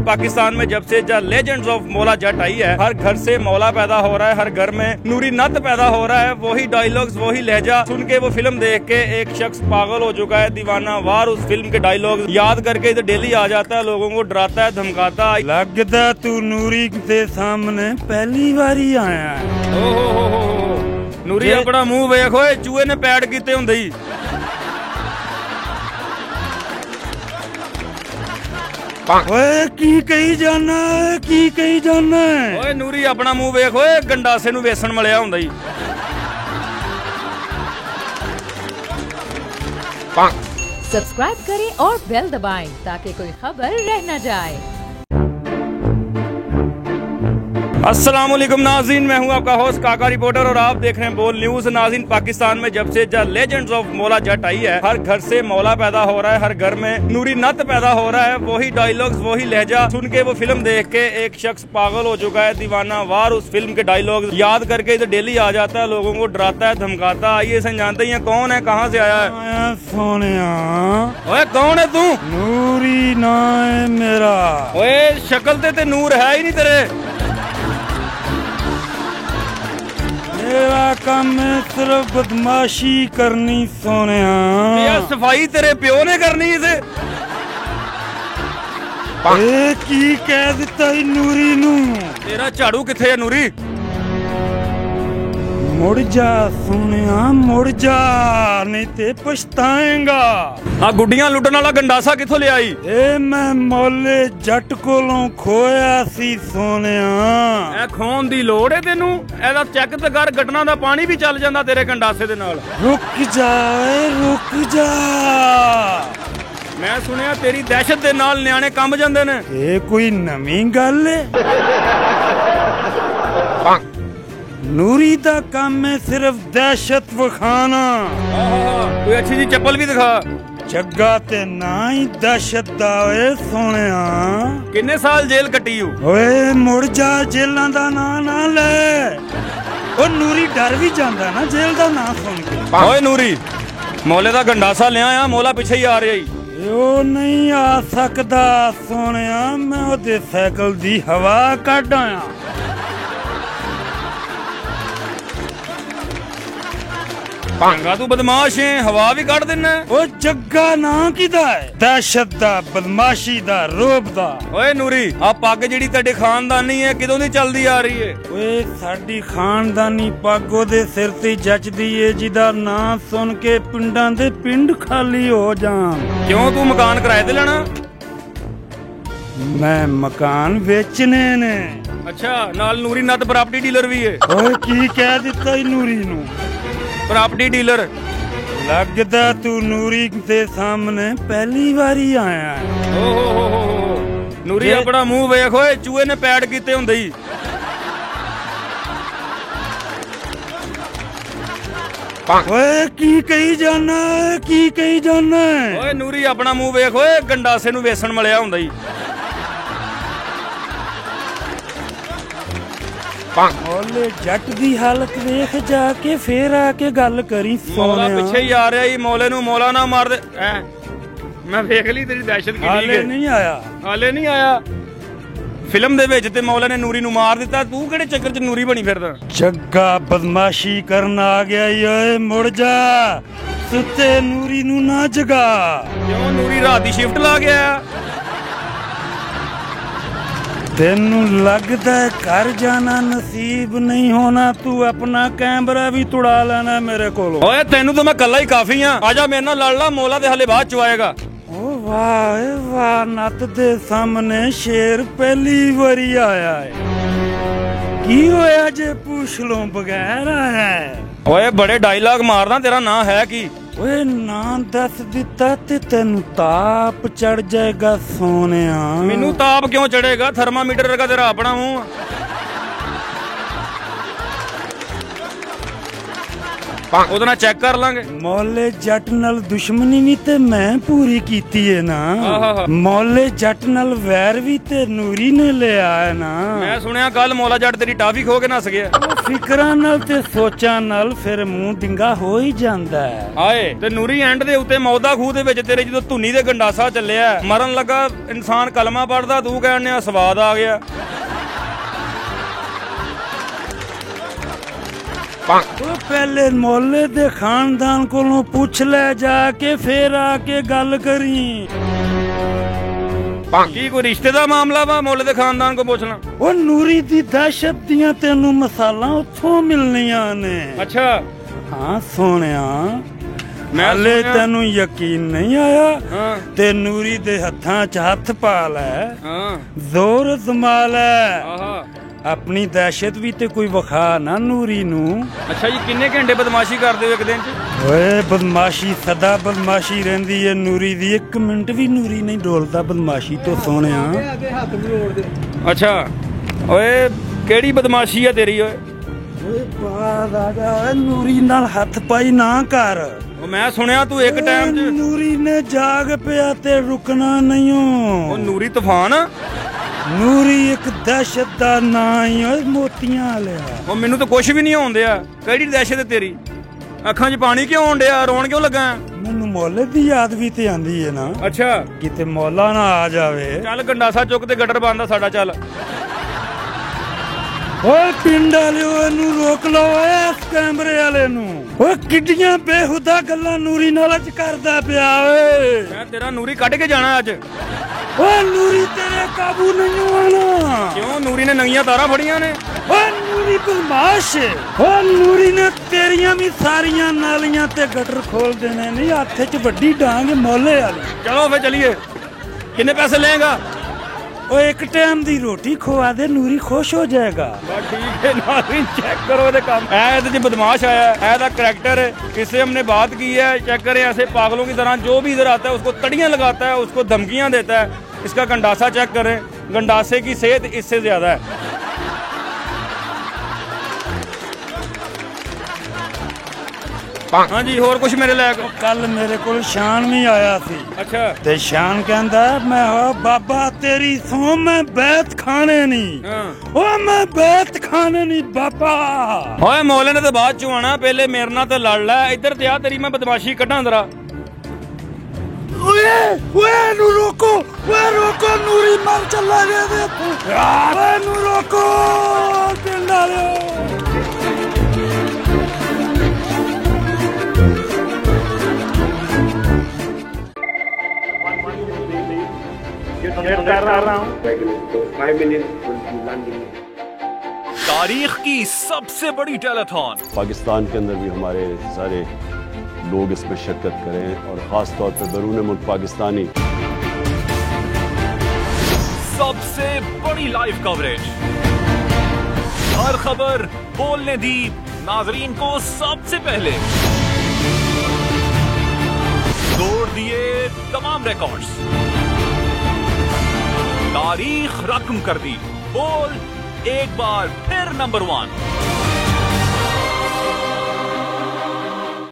पाकिस्तान में जब से लेजेंड्स ऑफ मौला जट आई है, हर घर से मौला पैदा हो रहा है, हर घर में नूरी नत पैदा हो रहा है। वही डायलॉग्स, वही लहजा सुन के, वो फिल्म देख के एक शख्स पागल हो चुका है, दीवाना वार उस फिल्म के डायलॉग याद करके इधर डेली आ जाता है, लोगों को डराता है, धमकाता है। लगता तू नूरी के सामने पहली बारी आया है। ओहो नूरी अपना मुंह वेख, ओए चूहे ने पैड कीते हुंदे ही। ओए की कही जाना है, की कही जाना है। ओए नूरी अपना मुंह वेख, ओए गंडासे नूं वेसन मलिया हुंदा ही। सब्सक्राइब करें और बेल दबाएं ताकि कोई खबर रह न जाए। अस्सलाम वालेकुम नाज़रीन, मैं हूं आपका होस्ट काका रिपोर्टर और आप देख रहे हैं बोल न्यूज। नाज़रीन, पाकिस्तान में जब से लेजेंड्स ऑफ मौला जट आई है, हर घर से मौला पैदा हो रहा है, हर घर में नूरी नत पैदा हो रहा है। वही डायलॉग्स, वही लहजा सुन के, वो फिल्म देख के एक शख्स पागल हो चुका है, दीवाना वार उस फिल्म के डायलॉग याद करके इधर डेली आ जाता है, लोगों को डराता है, धमकाता। आइए जानते हैं कौन है, कहाँ से आया है। सोनिया ओए कौन है तू? नूरी ना है मेरा। ओए शक्ल ते नूर है ही नहीं तेरे। मेरा काम है सिर्फ बदमाशी करनी सोनिया। यार सफाई तेरे प्यो ने करनी इसे। की कह दिता नूरी नू। तेरा झाड़ू किथे है नूरी? मुड़ जा सोनिया, मुड़ जा, नहीं ते पछताएगा। आ गुड्डियां लुटन वाला गंडासा किथों ले आई? ए मैं मौले जट कोलों खोया सी सोनिया। ए खोन दी लोड़ है तेनू? एदा चेक ते कर, गटना दा पानी भी चल जांदा तेरे गंडासे दे नाल। रुक जा, रुक जा। मैं सुनिया तेरी दहशत दे नाल न्याणे कंब जांदे ने। ये कोई नवी गल है? नूरी दा काम है सिर्फ दहशत विखाना। कोई अच्छी जी चप्पल भी दिखा। जग्गा ते ना ही दहशत दा ओए सोनिया। किन्ने साल जेल कटी हूं? ओए मुड़ जा, जेलां दा ना ना ले। ओ नूरी डर भी जांदा ना जेल दा ना सुन के। ओए नूरी, मौले दा गंडासा ले आया, मौला पिछे ही आ रही। ओ नहीं आ सकदा सोनिया, मैं ओदे साइकिल दी हवा कढ आया। भांगा तू बदमाश है, हवा भी काट देना। ओ जग्गा ना किदा है? दहशत दा, बदमाशी दा, रोब दा। ओए नूरी, आ पग जेड़ी तेरे खानदानी है किदों दी चलदी आ रही है? ओए साडी खानदानी पग ओदे सिर ते जचदी है, जिदा नाम सुन के पिंडां दे पिंड खाली हो जान। क्यों तू मकान किराए ते लेना? मैं मकान बेचने ने। अच्छा, नाल नूरी नत प्रॉपर्टी डीलर भी है। ओए की कह दिता नूरी नू? Property dealer. लगता तू नूरी के सामने पहली बारी आया है। ओहो नूरी अपना मुंह वेख, ओए चूहे ने पैड कीते हुंदे ही। ओए की कही जाना है, की कही जाना है। ओए नूरी अपना मुंह वेख, ओए गंडासे नूं वेसन मलिया हुंदा ही। मौले जट दी हालत देख जाके फिर आके गल करी। मौला पिछे ही आ रहा ही, मौले नूं मौला ना मार दे। मैं वेख ली तेरी दहशत की। हाले नहीं आया, हाले नहीं आया। फिल्म दे विच ते मौले ने नूरी नूं मार दिता, तू किहड़े चक्कर च नूरी बनी फिरदा? जग्गा बदमाशी करन आ गया। ओए मुड़ जा, सुते नूरी नूं ना जगा। क्यों नूरी रात दी शिफ्ट ला गया? तेनू लगदा है घर जाना नसीब नहीं होना, तू अपना कैमरा भी तुड़ा लेना मेरे कोलों। ओए तेनू तो मैं कल्ला ही काफी हां, आजा मेरे नाल लड़ ला, मौला दे हले बाद च आएगा। ओ वाह वाह, नत दे सामने शेर पहली बारी आया है। की होया जे पूछ लो बगैर आया है? ओए बड़े डायलॉग मारना, तेरा नाम है की? ओए ना दस दिता ते तेनू ताप चढ़ जाएगा सोनिया। मैनू ताप क्यों चढ़ेगा? थर्मामीटर का तेरा अपना मुंह। ਉਹਦੇ ਨਾਲ ਚੈੱਕ ਕਰ ਲਾਂਗੇ। ਮੌਲੇ ਜੱਟ ਨਾਲ ਦੁਸ਼ਮਣੀ ਵੀ ਤੇ ਮੈਂ ਪੂਰੀ ਕੀਤੀ ਏ ਨਾ। ਆਹਾ। ਮੌਲੇ ਜੱਟ ਨਾਲ ਵੈਰ ਵੀ ਤੇ ਨੂਰੀ ਨੇ ਲਿਆ ਹੈ ਨਾ। ਮੈਂ ਸੁਣਿਆ ਕੱਲ ਮੌਲਾ ਜੱਟ ਤੇਰੀ ਟਾਫੀ ਖੋ ਕੇ ਨੱਸ ਗਿਆ। ਫਿਕਰਾਂ ਨਾਲ ਤੇ ਸੋਚਾਂ ਨਾਲ ਫਿਰ ਮੂੰਹ ਡਿੰਗਾ ਹੋ ਹੀ ਜਾਂਦਾ ਹੈ। ਆਏ ਤੇ ਨੂਰੀ ਐਂਡ ਦੇ ਉੱਤੇ ਮੌਦਾ ਖੂਹ ਦੇ ਵਿੱਚ ਤੇਰੇ ਜਦੋਂ ਧੁੰਨੀ ਦੇ ਗੰਡਾਸਾ ਚੱਲਿਆ, ਮਰਨ ਲੱਗਾ ਇਨਸਾਨ ਕਲਮਾ ਪੜਦਾ, ਤੂੰ ਕਹਿਣ ਡਿਆ ਸਵਾਦ ਆ ਗਿਆ। ਉਹ ਪਹਿਲੇ ਮੌਲੇ ਦੇ ਖਾਨਦਾਨ ਕੋਲੋਂ ਪੁੱਛ ਲੈ ਜਾ ਕੇ, ਫੇਰ ਆ ਕੇ ਗੱਲ ਕਰੀ। ਕੀ ਕੋਈ ਰਿਸ਼ਤੇ ਦਾ ਮਾਮਲਾ ਵਾ? ਮੌਲੇ ਦੇ ਖਾਨਦਾਨ ਕੋ ਪੁੱਛਣਾ। ਉਹ ਨੂਰੀ ਦੀ ਦਹਿਸ਼ਤ ਦੀਆਂ ਤੈਨੂੰ ਮਸਾਲਾਂ ਉੱਥੋਂ ਮਿਲਣੀਆਂ ਨੇ। ਅੱਛਾ ਹਾਂ ਸੋਹਣਿਆ, ਮੈਂ ਹਾਲੇ ਸੁਣਿਆ- ਤੈਨੂੰ ਯਕੀਨ ਨਹੀਂ ਆਇਆ ਹਾਂ ਤੇ ਨੂਰੀ ਦੇ ਹੱਥਾਂ 'ਚ ਹੱਥ ਪਾ ਲੈ, ਹਾਂ ਜ਼ੋਰ ਅਜ਼ਮਾ ਲੈ। ਆਹਾ। ਆਪਣੀ ਦਹਿਸ਼ਤ ਵੀ ਤੇ ਕੋਈ ਵਿਖਾ ਨਾ ਨੂਰੀ ਨੂੰ। ਅੱਛਾ ਜੀ, ਕਿੰਨੇ ਘੰਟੇ ਬਦਮਾਸ਼ੀ ਕਰਦੇ ਹੋ ਇੱਕ ਦਿਨ ਚ? ਓਏ ਬਦਮਾਸ਼ੀ ਸਦਾ ਬਦਮਾਸ਼ੀ ਰਹਿੰਦੀ ਏ ਨੂਰੀ ਦੀ, 1 ਮਿੰਟ ਵੀ ਨੂਰੀ ਨਹੀਂ ਡੋਲਦਾ ਬਦਮਾਸ਼ੀ ਤੋਂ ਸੋਹਣਿਆ। ਅੱਛਾ ਓਏ ਕਿਹੜੀ ਬਦਮਾਸ਼ੀ ਆ ਤੇਰੀ ਓਏ? ਓਏ ਬਾਦ ਆ ਜਾ, ਓਏ ਨੂਰੀ ਨਾਲ ਹੱਥ ਪਾਈ ਨਾ ਕਰ। ਉਹ ਮੈਂ ਸੁਣਿਆ ਤੂੰ ਇੱਕ ਟਾਈਮ ਚ ਨੂਰੀ ਨੇ ਜਾਗ ਪਿਆ ਤੇ ਰੁਕਣਾ ਨਹੀਂ। ਉਹ ਨੂਰੀ ਤੂਫਾਨ ਆ? ਨੂਰੀ ਇੱਕ ਦਹਿਸ਼ਤ ਦਾ ਨਾਂ ਹੀ ਓਏ, ਮੋਤੀਆਂ ਵਾਲਿਆ। ਉਹ ਮੈਨੂੰ ਤਾਂ ਕੁਝ ਵੀ ਨਹੀਂ ਆਉਂਦਿਆ। ਕਿਹੜੀ ਦਹਿਸ਼ਤ ਤੇਰੀ? ਅੱਖਾਂ 'ਚ ਪਾਣੀ ਕਿਉਂ ਆਉਣ ਡਿਆ? ਰੋਣ ਕਿਉਂ ਲੱਗਾ? ਮੈਨੂੰ ਮੌਲੇ ਦੀ ਯਾਦ ਵੀ ਤੇ ਆਂਦੀ ਏ ਨਾ। ਅੱਛਾ ਕਿਤੇ ਮੌਲਾ ਨਾ ਆ ਜਾਵੇ। ਚੱਲ ਗੰਡਾਸਾ ਚੁੱਕ ਤੇ ਗਟਰ ਬੰਦਾ ਸਾਡਾ। ਚੱਲ ਓਏ ਪਿੰਡ ਵਾਲਿਓ, ਇਹਨੂੰ ਰੋਕ ਲਓ ਓਏ, ਇਸ ਕੈਮਰੇ ਵਾਲੇ ਨੂੰ। ਓਏ ਕਿੱਡੀਆਂ ਬੇਹੁਦਾ ਗੱਲਾਂ ਨੂਰੀ ਨਾਲ ਚ ਕਰਦਾ ਪਿਆ ਓਏ। ਮੈਂ ਤੇਰਾ ਨੂਰੀ ਕੱਢ ਕੇ ਜਾਣਾ ਅੱਜ। ਓਏ ਨੂਰੀ ਤੇਰੇ ਕਾਬੂ ਨਹੀਂ ਆਣਾ। ਕਿਉਂ? ਨੂਰੀ ਨੇ ਨਵੀਆਂ ਤਾਰਾਂ ਫੜੀਆਂ ਨੇ। ਓਏ ਨੂਰੀ ਬਦਮਾਸ਼। ਓਏ ਨੂਰੀ ਨੇ ਤੇਰੀਆਂ ਵੀ ਸਾਰੀਆਂ ਨਾਲੀਆਂ ਤੇ ਗਟਰ ਖੋਲ ਦੇਣੇ ਨਹੀਂ। ਹੱਥ 'ਚ ਵੱਡੀ ਡਾਂਗ ਮੌਲੇ ਵਾਲੀ। ਚਲੋ ਫੇ ਚਲੀਏ। ਕਿੰਨੇ ਪੈਸੇ ਲਏਗਾ? ਓਏ ਇੱਕ ਟਾਈਮ ਦੀ ਰੋਟੀ ਖਵਾ ਦੇ, ਨੂਰੀ ਖੁਸ਼ ਹੋ ਜਾਏਗਾ। बस ठीक है नाज़रीन, चेक करो ये काम। ऐसे जो बदमाश आया है, ऐसा करैक्टर है, इससे हमने बात की है। चेक करें, ऐसे पागलों की तरह जो भी इधर आता है उसको तड़ियां लगाता है, उसको धमकियां देता है। इसका गंडासा चेक करें, गंडासे की सेहत इससे ज्यादा है। हाँ जी, और कुछ मेरे लायक? ਕੱਲ ਮੇਰੇ ਕੋਲ ਸ਼ਾਨ ਵੀ ਆਇਆ ਸੀ। अच्छा ਤੇ ਸ਼ਾਨ ਕਹਿੰਦਾ, ਮੈਂ ਹੋ ਬਾਬਾ ਤੇਰੀ ਸੌ ਮੈਂ ਬੈਤ ਖਾਣੇ ਨਹੀਂ। हाँ। ਓ ਮੈਂ ਬੈਤ ਖਾਣੇ ਨਹੀਂ ਬਾਬਾ। ਓਏ ਮੌਲੇ ਨੇ ਤਾਂ ਬਾਅਦ ਚੋਂ ਆਣਾ, ਪਹਿਲੇ ਮੇਰੇ ਨਾਲ ਤੇ ਲੜ ਲੈ। ਇੱਧਰ ਤੇ ਆ, ਤੇਰੀ ਮੈਂ ਬਦਮਾਸ਼ੀ ਕੱਢਾਂ ਜ਼ਰਾ। ਓਏ ਓਏ ਨੂੰ ਰੋਕੋ, ਓਏ ਰੋਕੋ, ਨੂਰੀ ਮਰ ਚੱਲਾ ਗਿਆ ਵੇ। ਓਏ ਨੂੰ ਰੋਕੋ ਪਿੰਡ ਵਾਲਿਓ। तारीख की सबसे बड़ी टेलीथॉन। पाकिस्तान के अंदर भी हमारे सारे लोग इसमें शिरकत करें और ख़ास तौर पर बैरून मुल्क पाकिस्तानी। सबसे बड़ी लाइव कवरेज, हर खबर बोलने दी नाजरीन को सबसे पहले, तोड़ दिए तमाम रिकॉर्ड्स, तारीख रकम कर दी। बोल एक बार फिर नंबर 1।